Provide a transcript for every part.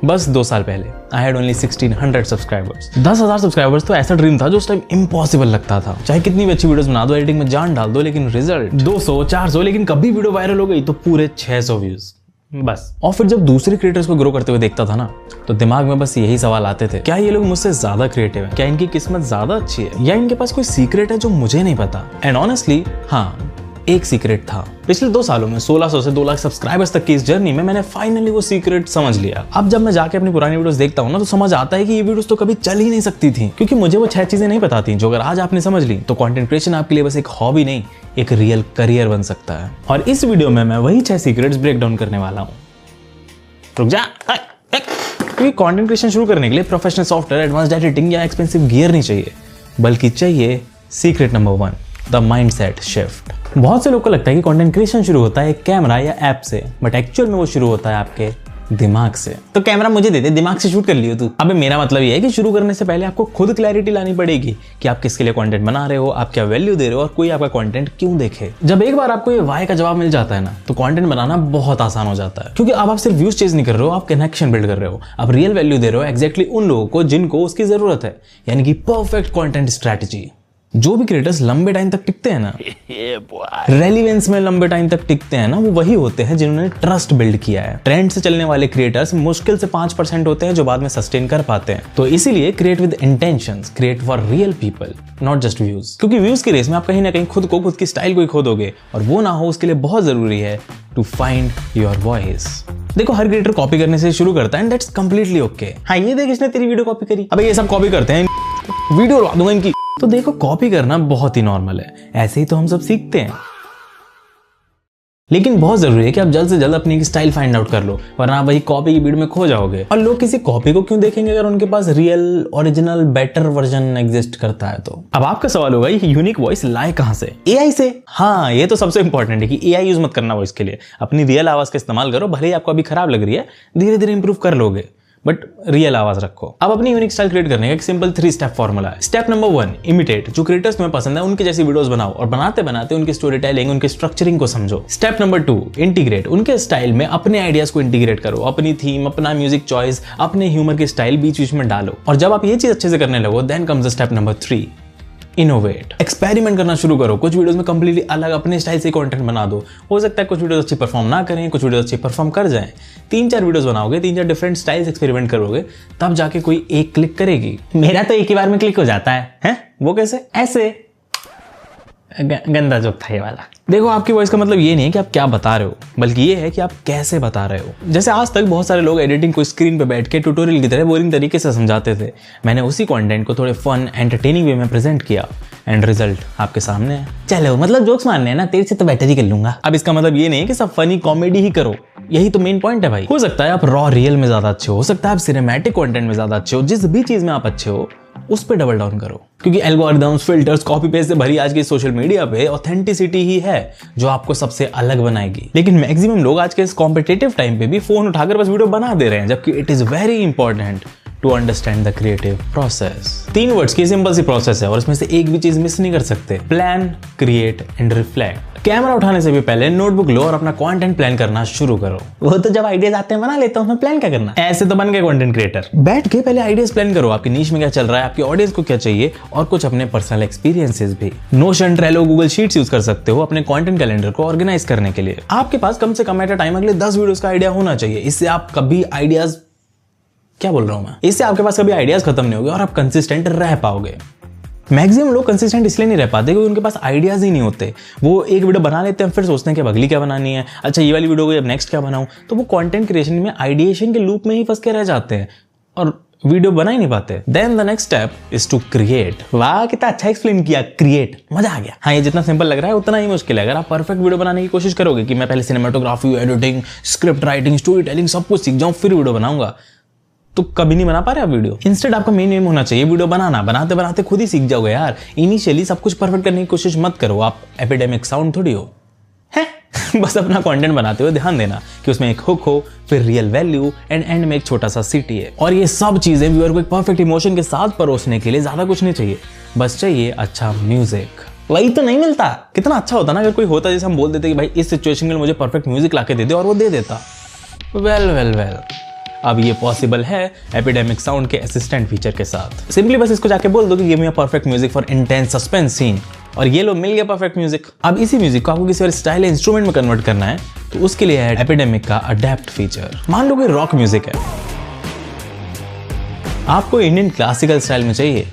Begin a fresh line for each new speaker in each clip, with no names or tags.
बस 2 साल पहले I had only 1600 subscribers. 10,000 subscribers तो ऐसा ड्रीम था जो उस टाइम इम्पॉसिबल लगता था। चाहे कितनी भी अच्छी वीडियोस बना दो, एडिटिंग में जान डाल दो, लेकिन रिजल्ट 200 400, लेकिन कभी वीडियो वायरल हो गई तो पूरे 600 व्यूज बस। और फिर जब दूसरे क्रिएटर्स को ग्रो करते हुए देखता था ना, तो दिमाग में बस यही सवाल आते थे, क्या ये लोग मुझसे ज्यादा क्रिएटिव हैं? क्या इनकी किस्मत ज्यादा अच्छी है, या इनके पास कोई सीक्रेट है जो मुझे नहीं पता? एंड ऑनेस्टली हाँ, एक सीक्रेट था। पिछले 2 सालों में 1600 से 2 लाख सब्सक्राइबर्स तक की इस जर्नी में मैंने फाइनली वो सीक्रेट समझ लिया। अब जब मैं जाके अपनी पुरानी वीडियोस देखता हूँ ना, तो समझ आता है कि ये वीडियोस तो कभी चल ही नहीं सकती थी, क्योंकि मुझे वो 6 चीजें नहीं पता थी जो अगर आज आपने समझ ली तो कंटेंट क्रिएशन आपके लिए बस एक हॉबी नहीं, एक रियल करियर बन सकता है। और इस वीडियो में मैं वही 6 सीक्रेट्स ब्रेक डाउन करने वाला हूँ। रुक जा। क्योंकि कंटेंट क्रिएशन शुरू करने के लिए प्रोफेशनल सॉफ्टवेयर, एडवांस्ड एडिटिंग या एक्सपेंसिव गियर नहीं चाहिए, बल्कि चाहिए secret number 1, the mindset shift. बहुत से लोग को लगता है कि कंटेंट क्रिएशन शुरू होता है एक कैमरा या ऐप से, बट एक्चुअल में वो शुरू होता है आपके दिमाग से। तो कैमरा मुझे दे दे, दिमाग से शूट कर लियो तू। अबे मेरा मतलब ये है कि शुरू करने से पहले आपको खुद क्लैरिटी लानी पड़ेगी कि आप किसके लिए कंटेंट बना रहे हो, आप क्या वैल्यू दे रहे हो और कोई आपका कंटेंट क्यों देखे। जब एक बार आपको ये वाई का जवाब मिल जाता है ना, तो कंटेंट बनाना बहुत आसान हो जाता है, क्योंकि अब आप सिर्फ व्यूज चेज नहीं कर रहे हो, आप कनेक्शन बिल्ड कर रहे हो, आप रियल वैल्यू दे रहे हो एग्जैक्टली उन लोगों को जिनको उसकी जरूरत है, यानी कि परफेक्ट कंटेंट स्ट्रैटेजी। जो भी क्रिएटर्स लंबे टाइम तक टिकते हैं ना, रेलिवेंस में लंबे टाइम तक टिकते हैं ना, वो वही होते हैं जिन्होंने ट्रस्ट बिल्ड किया है। ट्रेंड से चलने वाले क्रिएटर्स मुश्किल से 5% होते हैं जो बाद में सस्टेन कर पाते हैं। तो इसीलिए create with intentions, create for real people, not just views. क्योंकि व्यूज की रेस में आप कहीं ना कहीं खुद की स्टाइल को ही खोदोगे, और वो ना हो उसके लिए बहुत जरूरी है टू फाइंड योर वॉइस। देखो, हर क्रिएटर कॉपी करने से शुरू करता है एंड दैट्स कंप्लीटली ओके। हाँ, ये देख इसने तेरी वीडियो कॉपी करी, अबे ये सब कॉपी करते हैं, वीडियो उड़ा दूंगा इनकी। तो देखो, कॉपी करना बहुत ही नॉर्मल है, ऐसे ही तो हम सब सीखते हैं। लेकिन बहुत जरूरी है कि आप जल्द से जल्द अपनी एक स्टाइल फाइंड आउट कर लो, वरना आप वही कॉपी की भीड़ में खो जाओगे। और लोग किसी कॉपी को क्यों देखेंगे अगर उनके पास real, original, better version exist करता है तो। अब आपका सवाल होगा, ये यूनिक वॉइस लाए कहां से? एआई से। हाँ, ये तो सबसे इंपॉर्टेंट है कि एआई यूज मत करना वॉइस के लिए, अपनी रियल आवाज का इस्तेमाल करो। भले ही आपको अभी खराब लग रही है, धीरे धीरे इंप्रूव कर लोगे, बट रियल आवाज रखो। अब अपनी यूनिक स्टाइल क्रिएट करने का एक सिंपल 3 स्टेप फॉर्मूला है। Step number 1, imitate. जो क्रिएटर्स तुम्हें पसंद है उनके जैसी वीडियोस बनाओ, और बनाते बनाते उनकी स्टोरी टेलिंग, उनके स्ट्रक्चरिंग को समझो। Step number 2, integrate. उनके स्टाइल में अपने आइडियाज को इंटीग्रेट करो, अपनी थीम, अपना म्यूजिक चॉइस, अपने ह्यूमर की स्टाइल बीच बीच में डालो। और जब आप ये चीज अच्छे से करने लगो, then comes the step number 3, innovate. Experiment करना शुरू करो। कुछ वीडियोस में कंप्लीटली अलग अपने स्टाइल से कंटेंट बना दो। हो सकता है कुछ वीडियोस अच्छी परफॉर्म ना करें, कुछ वीडियोस अच्छी परफॉर्म कर जाएं। 3-4 वीडियोस बनाओगे, 3-4 डिफरेंट स्टाइल्स एक्सपेरिमेंट करोगे, तब जाके कोई एक क्लिक करेगी। मेरा तो एक ही बार में क्लिक हो जाता है? वो कैसे? ऐसे। गंदा जोक था ये वाला। देखो, आपकी वॉइस का मतलब ये नहीं है कि आप क्या बता रहे हो, बल्कि ये है कि आप कैसे बता रहे हो। जैसे आज तक बहुत सारे लोग एडिटिंग को स्क्रीन पे बैठ के ट्यूटोरियल की तरह बोरिंग तरीके से समझाते थे। मैंने उसी कंटेंट को थोड़े फन, एंटरटेनिंग वे में प्रेजेंट किया, एंड रिजल्ट आपके सामने है। चलो, मतलब जोक्स मारने हैं ना, तेरे से तो बेटर ही कर लूंगा। अब इसका मतलब ये नहीं है कि सब फनी कॉमेडी ही करो, यही तो मेन पॉइंट है भाई। हो सकता है आप रॉ रियल में ज्यादा अच्छे हो सकता है आप सिनेमैटिक कंटेंट में ज्यादा अच्छे हो। जिस भी चीज में आप अच्छे हो उस पे डबल डाउन करो, क्योंकि एल्गोरिदम्स, फिल्टर्स, कॉपी पेस्ट से भरी आज की सोशल मीडिया पे ऑथेंटिसिटी ही है जो आपको सबसे अलग बनाएगी। लेकिन मैक्सिमम लोग आज के इस कॉम्पिटिटिव टाइम पे भी फोन उठाकर बस वीडियो बना दे रहे हैं, जबकि it is very important to understand the creative process. 3 words की सिंपल सी प्रोसेस है, और इसमें से एक भी चीज मिस नहीं कर सकते। Plan, create and reflect. Camera उठाने से भी पहले नोटबुक लो और अपना कंटेंट प्लान करना शुरू करो। वो तो जब आइडियाज आते हैं बना लेता हूं, मैं प्लान क्या करना। ऐसे तो बन गए कंटेंट क्रिएटर। बैठ के पहले आइडियाज प्लान करो, आपकी नीश में क्या चल रहा है, आपकी ऑडियंस को क्या चाहिए, और कुछ अपने पर्सनल एक्सपीरियंसेस भी। Notion, Trello, Google sheets use कर सकते हो अपने कंटेंट कैलेंडर को ऑर्गेनाइज करने के लिए। आपके पास कम से कम एट अ टाइम अगले 10 वीडियोस का आइडिया होना चाहिए। इससे आप कभी आइडियाज, क्या बोल रहा हूं मैं, इससे आपके पास कभी आइडियाज खत्म नहीं होंगे और आप कंसिस्टेंट रह पाओगे। मैक्सिमम लोग कंसिस्टेंट इसलिए नहीं रह पाते क्योंकि उनके पास आइडियाज ही नहीं होते। वो एक वीडियो बना लेते हैं, फिर सोचते हैं कि अब अगली क्या बनानी है, अच्छा ये वाली वीडियो को अब नेक्स्ट क्या बनाऊं। तो वो कंटेंट क्रिएशन में आइडिएशन के लूप में ही फंस के रह जाते हैं और वीडियो बना ही नहीं पाते। Then the next step is to create. वाह, कितना अच्छा एक्सप्लेन किया, क्रिएट, मजा आ गया। हाँ, ये जितना सिंपल लग रहा है उतना ही मुश्किल है। अगर आप परफेक्ट वीडियो बनाने की कोशिश करोगे कि मैं पहले cinematography, editing, script writing, story telling सब कुछ सीख जाऊं फिर वीडियो बनाऊंगा, तो कभी नहीं बना पा रहे आप वीडियो। इंस्टेड आपका मेन एम होना चाहिए वीडियो बनाना। बनाते बनाते खुद ही सीख जाओगे यार। इनिशियली सब कुछ परफेक्ट करने की कोशिश मत करो, आप एपिडेमिक साउंड थोड़ी हो है। बस अपना कंटेंट बनाते हुए ध्यान देना कि उसमें एक हुक हो, फिर रियल वैल्यू, एंड में एक छोटा सा सीटी है। और ये सब चीजें व्यूअर को एक परफेक्ट इमोशन के साथ परोसने के लिए ज्यादा कुछ नहीं चाहिए, बस चाहिए अच्छा म्यूजिक। वही तो नहीं मिलता। कितना अच्छा होता ना अगर कोई होता जैसे हम बोल देते कि भाई इस सिचुएशन के लिए मुझे परफेक्ट म्यूजिक लाके दे दे, और वो दे देता। वेल अब ये पॉसिबल है एपिडेमिक साउंड के असिस्टेंट फीचर के साथ। सिंपली बस इसको जाके बोल दो कि give me a perfect music for intense suspense scene, और ये लो मिल गया परफेक्ट म्यूजिक। अब इसी म्यूजिक को आपको किसी और स्टाइल इंस्ट्रूमेंट में कन्वर्ट करना है तो उसके लिए है एपिडेमिक का अडेप्ट फीचर। मान लो कि रॉक म्यूजिक है, आपको इंडियन क्लासिकल स्टाइल में चाहिए,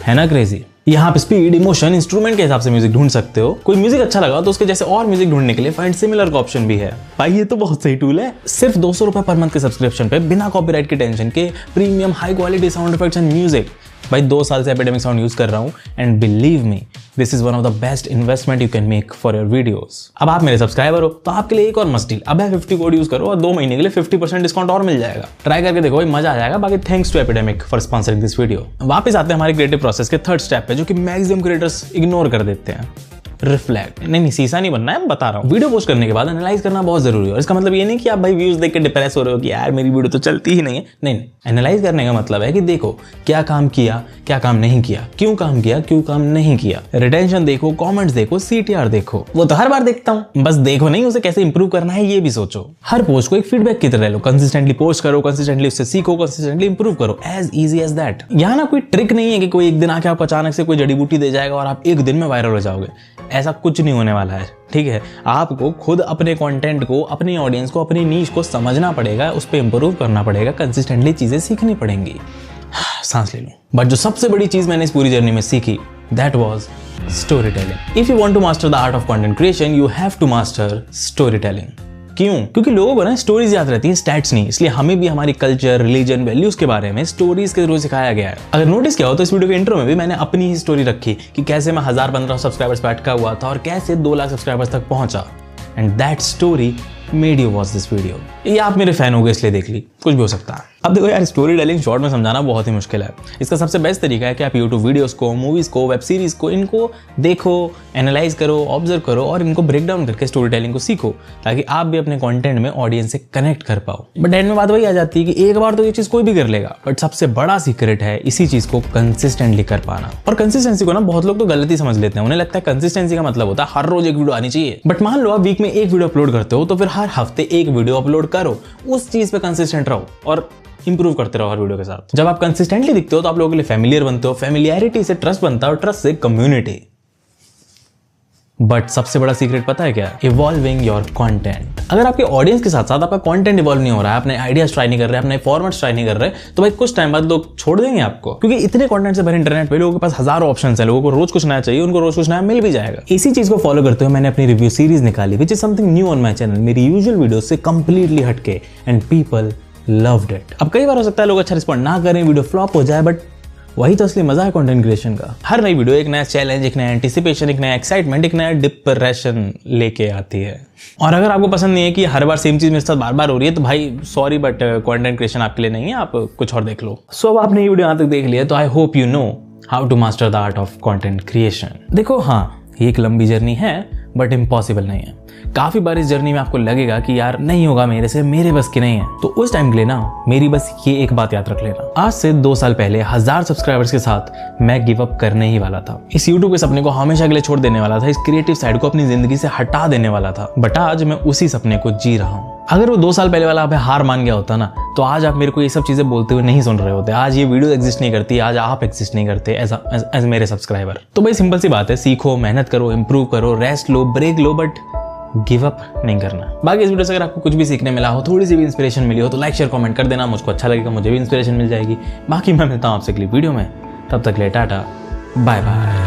है ना क्रेजी। यहाँ पे स्पीड, इमोशन, इंस्ट्रूमेंट के हिसाब से म्यूजिक ढूंढ सकते हो। कोई म्यूजिक अच्छा लगा तो उसके जैसे और म्यूजिक ढूंढने के लिए फाइंड सिमिलर का ऑप्शन भी है। भाई ये तो बहुत सही टूल है। सिर्फ 200 रुपए पर मंथ के सब्सक्रिप्शन पे बिना कॉपीराइट के टेंशन के premium high quality sound effects and music. भाई 2 साल से एपिडेमिक साउंड यूज कर रहा हूँ and believe me this is one of the best investment you can make for your videos. अब आप मेरे सब्सक्राइबर हो तो आपके लिए एक और मस्ट डील, अब 50 कोड यूज करो और 2 महीने के लिए 50% डिस्काउंट और मिल जाएगा। ट्राई करके देखो भाई, मजा आ जाएगा। बाकी thanks to Epidemic for sponsoring this video. वापस आते हैं हमारे क्रिएटिव प्रोसेस के थर्ड स्टेप पे, जो कि मैक्सिमम क्रिएटर्स इग्नोर कर देते हैं, रिफ्लेक्ट। नहीं सीसा नहीं बनना है, मैं बता रहा हूँ। वीडियो पोस्ट करने के बाद एनालाइज करना बहुत जरूरी है। और इसका मतलब ये नहीं कि आप भाई व्यूज देख के डिप्रेस हो रहे हो कि यार मेरी वीडियो तो चलती ही नहीं है। नहीं, एनालाइज करने का मतलब है कि देखो क्या काम किया, क्या काम नहीं किया, क्यों काम किया, क्यों काम नहीं किया। रिटेंशन देखो, कमेंट्स देखो, CTR देखो। वो तो हर बार देखता हूँ, बस देखो नहीं, उसे कैसे इंप्रूव करना है ये भी सोचो। हर पोस्ट को एक फीडबैक की तरह लो, कंसिस्टेंटली पोस्ट करो, कंसिस्टेंटली उससे सीखो, कंसिस्टेंटली इंप्रूव करो। As easy as that. यहाँ ना कोई ट्रिक नहीं है कि कोई एक दिन आके आपको अचानक से कोई जड़ी बूटी दे जाएगा और आप एक दिन में वायरल हो जाओगे। ऐसा कुछ नहीं होने वाला है, ठीक है। आपको खुद अपने कंटेंट को, अपनी ऑडियंस को, अपनी नीश को समझना पड़ेगा, उस पर इंप्रूव करना पड़ेगा, कंसिस्टेंटली चीजें सीखनी पड़ेंगी। सांस ले लो। बट जो सबसे बड़ी चीज मैंने इस पूरी जर्नी में सीखी, that was story telling. If you want to master the art of content creation, you have to master story telling. क्यों? क्योंकि लोगों को ना स्टोरीज याद रहती हैं, स्टैट्स नहीं। इसलिए हमें भी हमारी कल्चर, रिलीजन, वैल्यूज के बारे में स्टोरीज के थ्रू सिखाया गया है। अगर नोटिस किया हो तो इस वीडियो के इंट्रो में भी मैंने अपनी ही स्टोरी रखी कि कैसे मैं 1000-1500 सब्सक्राइबर्स पे अटका हुआ था और कैसे 2 लाख सब्सक्राइबर्स तक पहुंचा। And that story made you watch this video. ये आप मेरे फैन हो गए इसलिए देख ली, कुछ भी हो सकता है। अब देखो यार, स्टोरी टेलिंग शॉर्ट में समझाना बहुत ही मुश्किल है। इसका सबसे बेस्ट तरीका है कि आप यूट्यूब वीडियोस को, मूवीज को, वेब सीरीज को, इनको देखो, एनालाइज करो, ऑब्जर्व करो और इनको ब्रेक डाउन करके स्टोरी टेलिंग को सीखो, ताकि आप भी अपने कंटेंट में ऑडियंस से कनेक्ट कर पाओ। बट एंड में बात वही आ जाती है कि एक बार तो ये चीज कोई भी कर लेगा, बट सबसे बड़ा सीक्रेट है इसी चीज को कंसिस्टेंटली कर पाना। और कंसिस्टेंसी को ना बहुत लोग तो गलत ही समझ लेते हैं। उन्हें लगता है कंसिस्टेंसी का मतलब होता है हर रोज एक वीडियो आनी चाहिए। बट मान लो आप वीक में एक वीडियो अपलोड करते हो तो फिर हर हफ्ते एक वीडियो अपलोड करो, उस चीज पे कंसिस्टेंट रहो और इंप्रूव करते रहो हर वीडियो के साथ। जब आप कंसिस्टेंटली दिखते हो तो आप लोगों के लिए फैमिलियर बनते हो, फैमिलियरिटी से ट्रस्ट बनता है और ट्रस्ट से कम्युनिटी। बट सबसे बड़ा सीक्रेट पता है क्या? Evolving your content. अगर आपके ऑडियंस के साथ साथ आपका कंटेंट इवॉल्व नहीं हो रहा है, अपने आइडियाज ट्राई नहीं कर रहे, अपने फॉर्मेट्स ट्राई नहीं कर रहे, तो भाई कुछ टाइम बाद लोग छोड़ देंगे आपको। क्योंकि इतने कंटेंट से भरे इंटरनेट पे लोगों के पास हजारों ऑप्शंस है, लोगों को रोज कुछ नया चाहिए, उनको रोज कुछ नया मिल भी जाएगा। इसी चीज को फॉलो करते हुए मैंने अपनी रिव्यू सीरीज निकाली, which is something new on my channel, मेरी यूजुअल वीडियो से कंप्लीटली हटके, एंड पीपल लव्ड इट। अब कई बार हो सकता है लोग अच्छा रिस्पॉन्ड ना करें, वीडियो फ्लॉप हो जाए, बट वही तो असली मजा है कंटेंट क्रिएशन का। हर नई वीडियो एक नया चैलेंज, एक नया एंटिसिपेशन, एक नया एक्साइटमेंट, एक नया डिप्रेशन लेके आती है। और अगर आपको पसंद नहीं है कि हर बार सेम चीज मेरे साथ बार बार हो रही है, तो भाई सॉरी बट कंटेंट क्रिएशन आपके लिए नहीं है, आप कुछ और देख लो। सो अब आपने ये वीडियो यहाँ तक देख लिया तो I hope you know how to master the art of content creation. देखो हाँ, ये एक लंबी जर्नी है बट इम्पॉसिबल नहीं है। काफी बार इस जर्नी में आपको लगेगा कि यार नहीं होगा मेरे से, मेरे बस की नहीं है। तो उस टाइम के लिए ना मेरी बस ये एक बात याद रख लेना, आज से 2 साल पहले 1000 सब्सक्राइबर्स के साथ मैं गिव अप करने ही वाला था। इस यूट्यूब के सपने को हमेशा के लिए छोड़ देने वाला था, इस क्रिएटिव साइड को अपनी जिंदगी से हटा देने वाला था। बट आज मैं उसी सपने को जी रहा हूँ। अगर वो 2 साल पहले वाला आप हार मान गया होता ना, तो आज आप मेरे को ये सब चीजें बोलते हुए नहीं सुन रहे होते। आज ये वीडियो एग्जिस्ट नहीं करती, आज आप एग्जिस्ट नहीं करते एज मेरे सब्सक्राइबर। तो भाई सिंपल सी बात है, सीखो, मेहनत करो, इंप्रूव करो, रेस्ट लो, ब्रेक लो, बट गिव अप नहीं करना। बाकी इस वीडियो से अगर आपको कुछ भी सीखने मिला हो, थोड़ी सी भी इंस्पिरेशन मिली हो, तो लाइक शेयर कमेंट कर देना, मुझको अच्छा लगेगा, मुझे भी इंस्पिरेशन मिल जाएगी। बाकी मैं मिलता हूँ आपसे अगली वीडियो में, तब तक ले टाटा, बाय बाय।